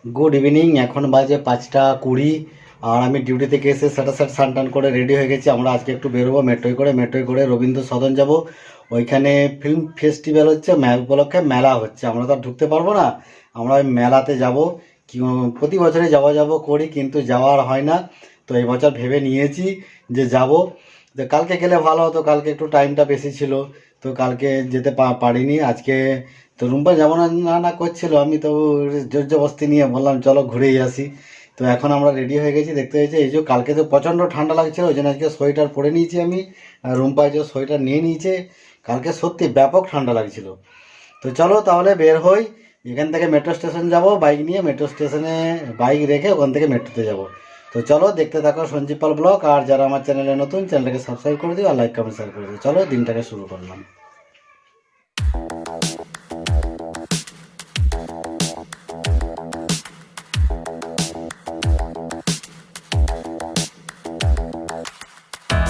Good evening. এখন বাজে 5টা 20 আর আমি ডিউটি থেকে এসে স্নান টান করে রেডি হয়ে গেছি। আমরা আজকে একটু বেরোবো মেট্রোয় করে রবীন্দ্র সদন যাব। ওইখানে ফিল্ম ফেস্টিভ্যাল হচ্ছে, উপলক্ষে মেলা হচ্ছে। আমরা তো আর ঢুকতে পারবো না, আমরা ওই মেলাতে যাব। কি প্রতি বছরে যাব করি, কিন্তু যাওয়ার হয় না। তো এই বছর ভেবে নিয়েছি যে যাব। তো কালকে গেলে ভালো হতো, কালকে একটু টাইমটা বেশি ছিল, তো কালকে যেতে পারিনি। আজকে তো রুম্পা যাবো না না না করছিল, আমি তো জোর জবস্তি নিয়ে বললাম চলো ঘুরেই আসি। তো এখন আমরা রেডি হয়ে গেছি, দেখতে হয়েছে এই যে কালকে তো প্রচণ্ড ঠান্ডা লাগছিল, ওই জন্য আজকে সোয়েটার পরে নিয়েছি আমি। আর রুম্পা যে সোয়েটার নিয়ে নিয়েছে, কালকে সত্যি ব্যাপক ঠান্ডা লাগছিল। তো চলো তাহলে বের হই। এখান থেকে মেট্রো স্টেশন যাব বাইক নিয়ে, মেট্রো স্টেশনে বাইক রেখে ওখান থেকে মেট্রোতে যাব। তো চলো দেখতে থাকো সঞ্জীব পাল ব্লগ। আর যারা আমার চ্যানেলে নতুন, চ্যানেলটাকে সাবস্ক্রাইব করে দিও আর লাইক কমেন্ট শেয়ার করে দিও। চলো দিনটাকে শুরু করলাম।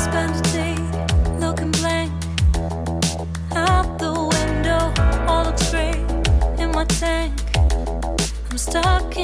Spend a day looking blank out the window, all looks great in my tank. I'm stuck in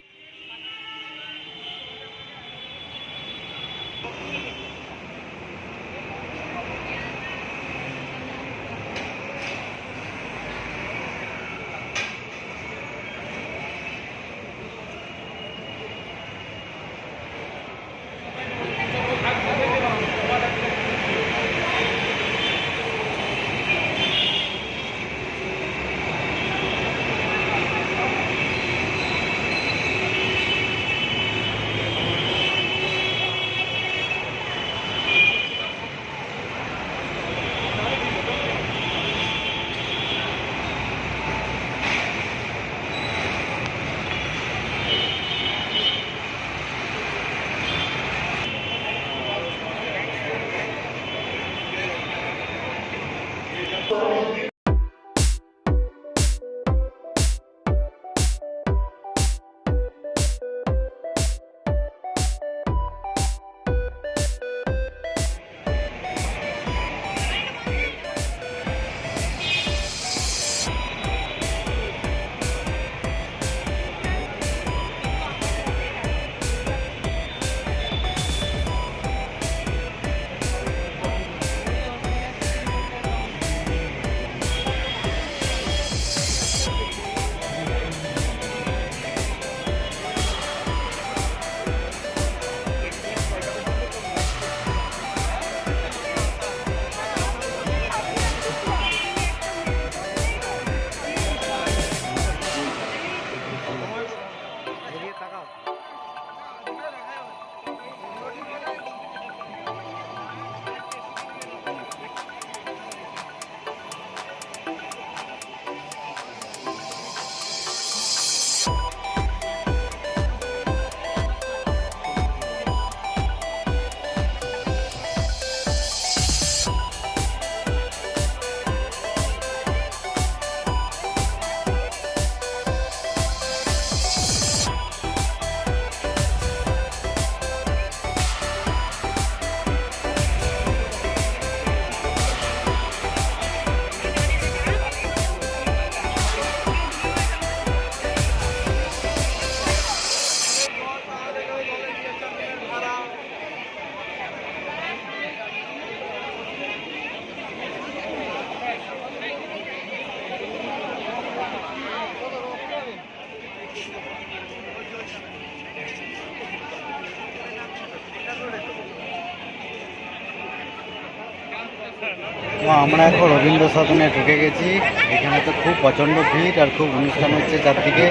তো আমরা এখন রবীন্দ্র সদনে ঢুকে গেছি। এখানে তো খুব প্রচণ্ড ভিড় আর খুব অনুষ্ঠান হচ্ছে চারদিকে।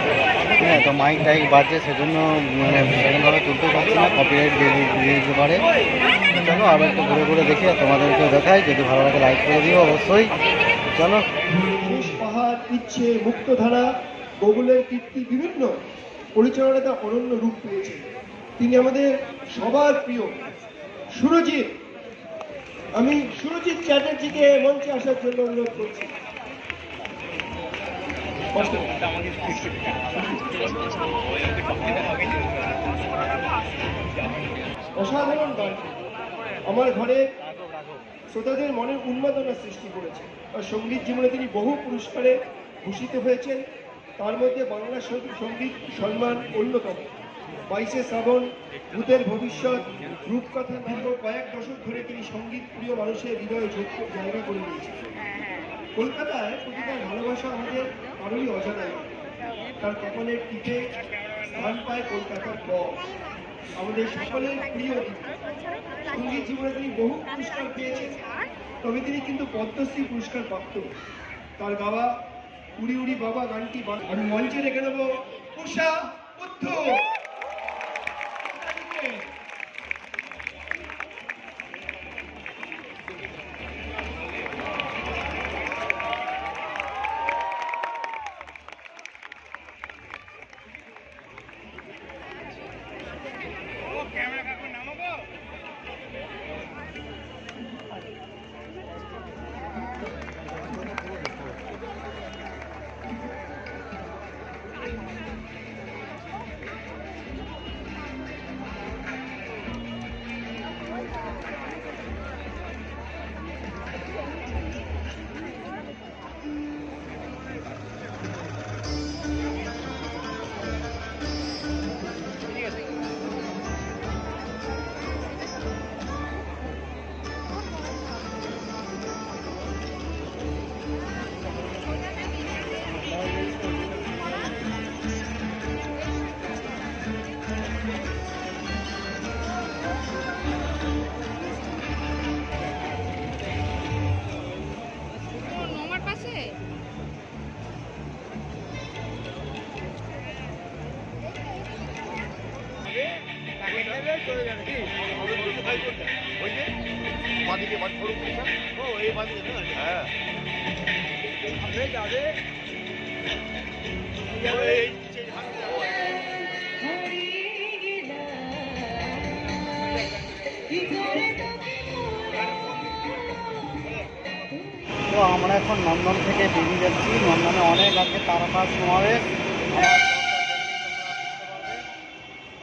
হ্যাঁ, তো মাইক টাইক বাজছে, সেজন্য মানে সেরকমভাবে তুলতে পারছি না, কপিরাইট দিয়ে দিতে পারে। চলো আরও একটু ঘুরে ঘুরে দেখি আর তোমাদেরকেও দেখাই। যদি ভালো লাগে লাইক করে দিও অবশ্যই। চলো। পাহাড়, ইচ্ছে, মুক্তধারা, গোগুলের কীর্তি বিভিন্ন পরিচালনাটা অনন্য রূপ পেয়েছে। তিনি আমাদের সবার প্রিয় সুরজিৎ। আমি সুরজিৎ চ্যাটার্জিকে মঞ্চে আসার জন্য অনুরোধ করছি। অসাধারণ গান আমার ঘরে শ্রোতাদের মনের উন্মাদনা সৃষ্টি করেছে। আর সঙ্গীত জীবনে তিনি বহু পুরস্কারে ভূষিত হয়েছেন। তার মধ্যে বাংলা সঙ্গীত সম্মান অন্যতম। 22শে শ্রাবণ, ভূতের ভবিষ্যৎ, রূপকথা দীর্ঘ কয়েক দশক ধরে তিনি সঙ্গীত প্রিয় মানুষের হৃদয়ে জায়গা করে নিয়েছেন। কলকাতায় প্রতিটা ভালোবাসা আমাদের কারোরই অজানা নয়। তার কপালের টিপে স্থান পায় কলকাতার ব, আমাদের সকলের প্রিয় দিন। সঙ্গীত জীবনে তিনি বহু পুরস্কার পেয়েছেন, তবে তিনি কিন্তু পদ্মশ্রী পুরস্কার প্রাপ্ত। তার গাওয়া উড়ি উড়ি বাবা গানটি আমি মঞ্চে রেখে দেবো উষা উদ্ধ। তো আমরা এখন নন্দন থেকে বেরিয়ে যাচ্ছি। নন্দনে অনেক আজকে তারকা সমাবেশ,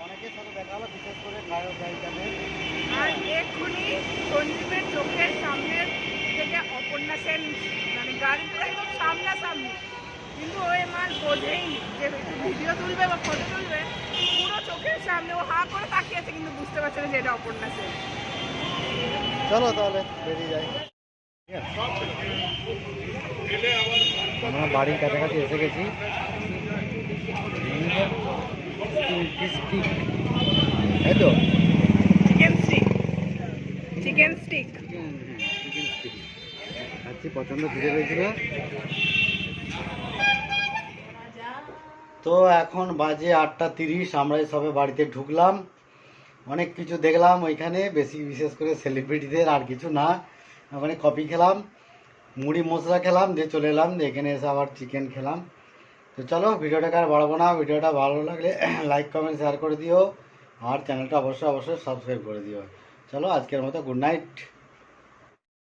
অনেকের সাথে দেখা হলো, বিশেষ করে গায়ক গায়িকাদের। আর এক্ষুনি সঞ্জীবের চোখের সামনে থেকে অপর্ণা সেন মানে গাড়িটা একদম সামনাসামনি, কিন্তু ওই মাল বোঝেইনি যে ভিডিও তুলবে বা ফটো তুলবে। পুরো চোখের সামনে ও হা করে তাকিয়ে আছে, কিন্তু বুঝতে পারছে না যে এটা অপর্ণা সেন। চলো তাহলে বেরিয়ে যাই। আমরা বাড়ির কাছাকাছি এসে গেছি। এই তো চিকেন স্টিক, চিকেন স্টিক খাচ্ছি, পছন্দ ধীরে পেয়েছিল। তো এখন বাজে 8:30, আমরা সবে বাড়িতে ঢুকলাম। অনেক কিছু দেখলাম ওইখানে, বেশি বিশেষ করে সেলিব্রিটিদের, আর কিছু না। ওখানে কফি খেলাম, মুড়ি মশলা খেলাম, দিয়ে চলে এলাম। এখানে এসে আবার চিকেন খেলাম। তো চলো, ভিডিওটাকে আর বাড়াবো না। ভিডিওটা ভালো লাগলে লাইক কমেন্ট শেয়ার করে দিও, আর চ্যানেলটা অবশ্যই সাবস্ক্রাইব করে দিও। চলো, আজকের মতো গুড নাইট।